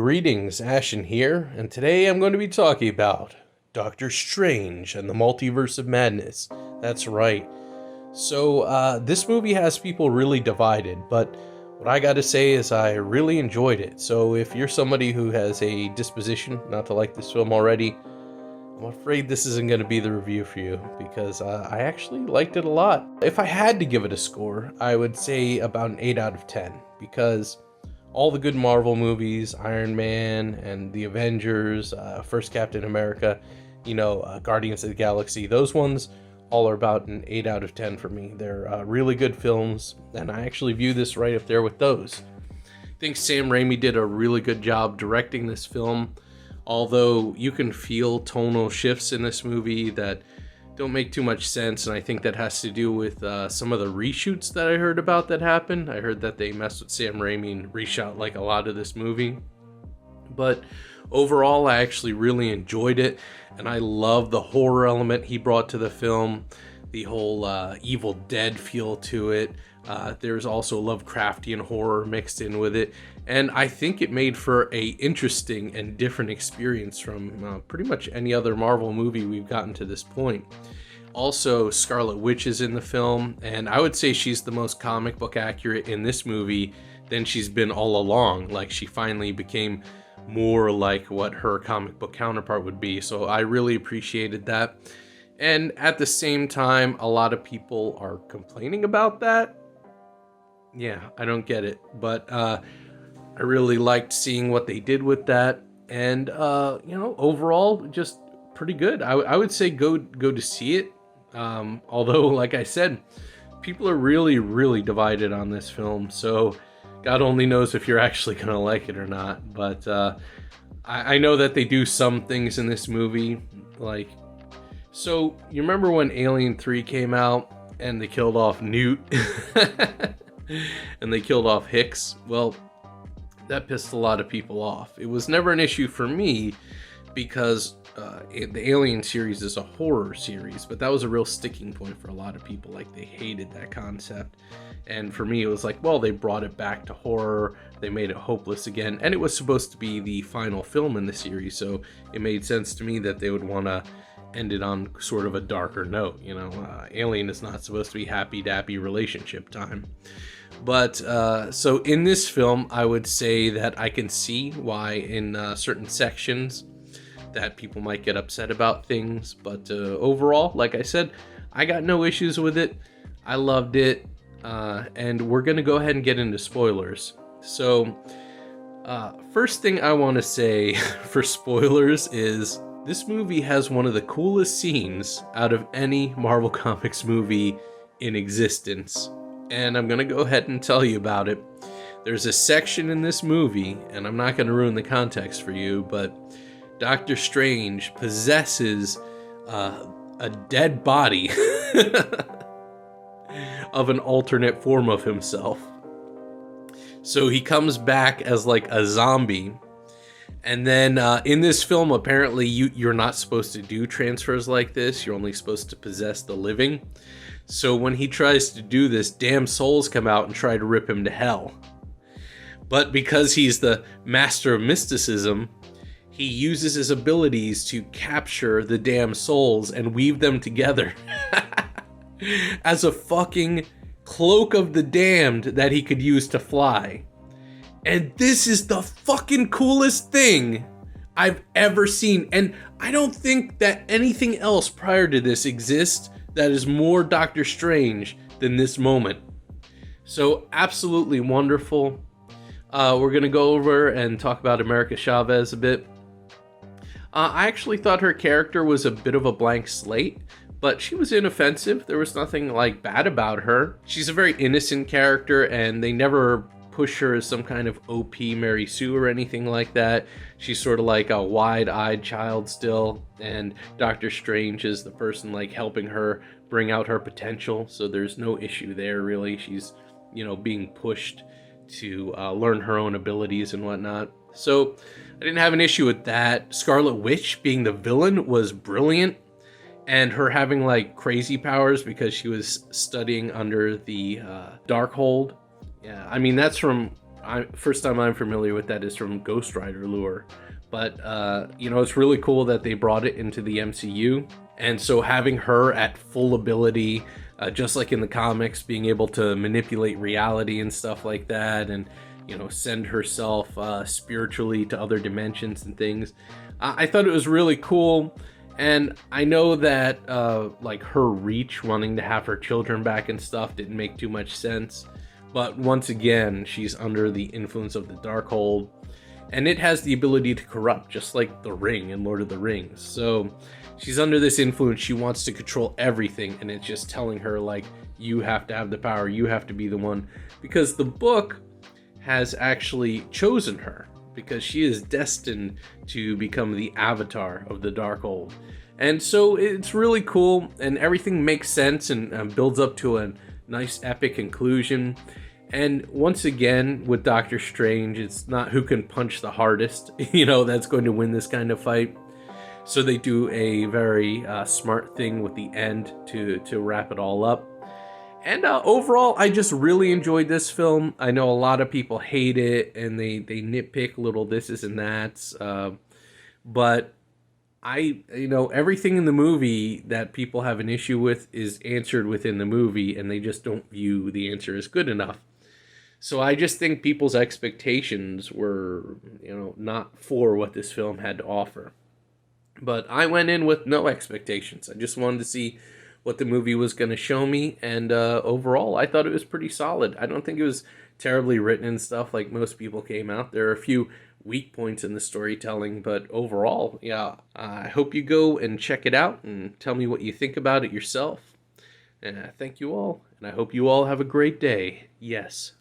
Greetings, Ashen here, and today I'm going to be talking about Doctor Strange and the Multiverse of Madness. That's right. So, this movie has people really divided, but what I gotta say is I really enjoyed it. So, if you're somebody who has a disposition not to like this film already, I'm afraid this isn't going to be the review for you, because I actually liked it a lot. If I had to give it a score, I would say about an 8 out of 10, because all the good Marvel movies, Iron Man and the Avengers, first Captain America, Guardians of the Galaxy, those ones all are about an 8 out of 10 for me. They're really good films, and I actually view this right up there with those. I think Sam Raimi did a really good job directing this film, although you can feel tonal shifts in this movie that don't make too much sense, and I think that has to do with some of the reshoots that I heard about that happened. I heard that they messed with Sam Raimi and reshot like a lot of this movie. But overall, I actually really enjoyed it, and I love the horror element he brought to the film, the whole Evil Dead feel to it. There's also Lovecraftian horror mixed in with it, and I think it made for a interesting and different experience from pretty much any other Marvel movie we've gotten to this point. Also, Scarlet Witch is in the film, and I would say she's the most comic book accurate in this movie than she's been all along. Like, she finally became more like what her comic book counterpart would be, so I really appreciated that. And at the same time, a lot of people are complaining about that. Yeah, I don't get it, but I really liked seeing what they did with that, and overall, just pretty good. I would say go to see it. Although, like I said, people are really divided on this film, so God only knows if you're actually gonna like it or not. But I know that they do some things in this movie, like, so you remember when Alien 3 came out and they killed off Newt and they killed off Hicks? Well, that pissed a lot of people off. It was never an issue for me because the Alien series is a horror series, but that was a real sticking point for a lot of people. Like, they hated that concept. And for me, it was like, well, they brought it back to horror, they made it hopeless again, and it was supposed to be the final film in the series, so it made sense to me that they would want to end it on sort of a darker note. Alien is not supposed to be happy-dappy relationship time. But so in this film, I would say that I can see why in certain sections that people might get upset about things, but overall, like I said, I got no issues with it. I loved it, and we're gonna go ahead and get into spoilers. So first thing I want to say for spoilers is this movie has one of the coolest scenes out of any Marvel Comics movie in existence, and I'm gonna go ahead and tell you about it. There's a section in this movie, and I'm not gonna ruin the context for you, but Doctor Strange possesses a dead body of an alternate form of himself. So he comes back as like a zombie. And then in this film, apparently you're not supposed to do transfers like this. You're only supposed to possess the living. So when he tries to do this, damn souls come out and try to rip him to hell. But because he's the master of mysticism, he uses his abilities to capture the damn souls and weave them together as a fucking cloak of the damned that he could use to fly. And this is the fucking coolest thing I've ever seen. And I don't think that anything else prior to this exists that is more Doctor Strange than this moment. So absolutely wonderful. We're going to go over and talk about America Chavez a bit. I actually thought her character was a bit of a blank slate, but she was inoffensive. There was nothing like bad about her. She's a very innocent character, and they never push her as some kind of OP Mary Sue or anything like that. She's sort of like a wide-eyed child still, and Doctor Strange is the person like helping her bring out her potential, so there's no issue there really. She's, being pushed to learn her own abilities and whatnot. So I didn't have an issue with that. Scarlet Witch being the villain was brilliant, and her having like crazy powers because she was studying under the Darkhold. Yeah, I mean, that's from first time I'm familiar with that is from Ghost Rider lore. But it's really cool that they brought it into the MCU, and so having her at full ability, just like in the comics, being able to manipulate reality and stuff like that, and send herself spiritually to other dimensions and things. I thought it was really cool. And I know that like her reach, wanting to have her children back and stuff, didn't make too much sense. But once again, she's under the influence of the Darkhold, and it has the ability to corrupt, just like the Ring in Lord of the Rings. So she's under this influence. She wants to control everything, and it's just telling her, like, you have to have the power, you have to be the one, because the book has actually chosen her, because she is destined to become the avatar of the Darkhold. And so it's really cool, and everything makes sense and builds up to a nice epic conclusion. And once again, with Doctor Strange, it's not who can punch the hardest, that's going to win this kind of fight. So they do a very smart thing with the end to wrap it all up. And overall, I just really enjoyed this film. I know a lot of people hate it, and they nitpick little thises and that's. But everything in the movie that people have an issue with is answered within the movie, and they just don't view the answer as good enough. So I just think people's expectations were, not for what this film had to offer. But I went in with no expectations. I just wanted to see what the movie was going to show me, and overall, I thought it was pretty solid. I don't think it was terribly written and stuff like most people came out. There are a few weak points in the storytelling, but overall, yeah, I hope you go and check it out and tell me what you think about it yourself. And thank you all, and I hope you all have a great day. Yes.